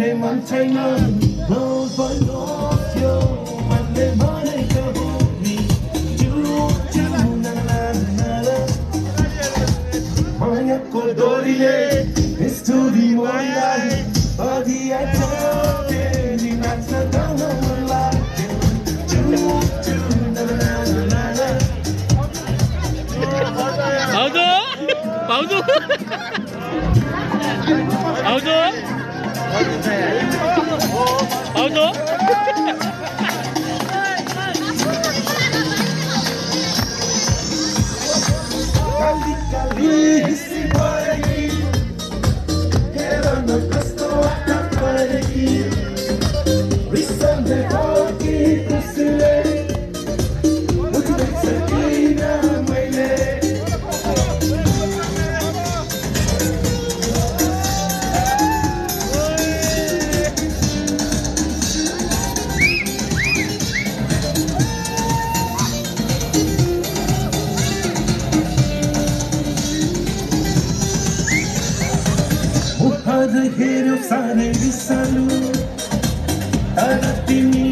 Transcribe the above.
भन्ने मन छैन भन्यो मनले भनेको नि मायाको डोरीले स्टोरी मोडलाई अधिया तेरी नाच्न गाउन मन लाग्यो भाउजू भाउजू भाउजू काली काली हिस्सी परेकी हेर न कस्तो आँखा परेकी रिसाउँदै हो कि खुसीले बुझ्दै सकिन मैले हेऱ्यो सानै बिसालु तर तिमी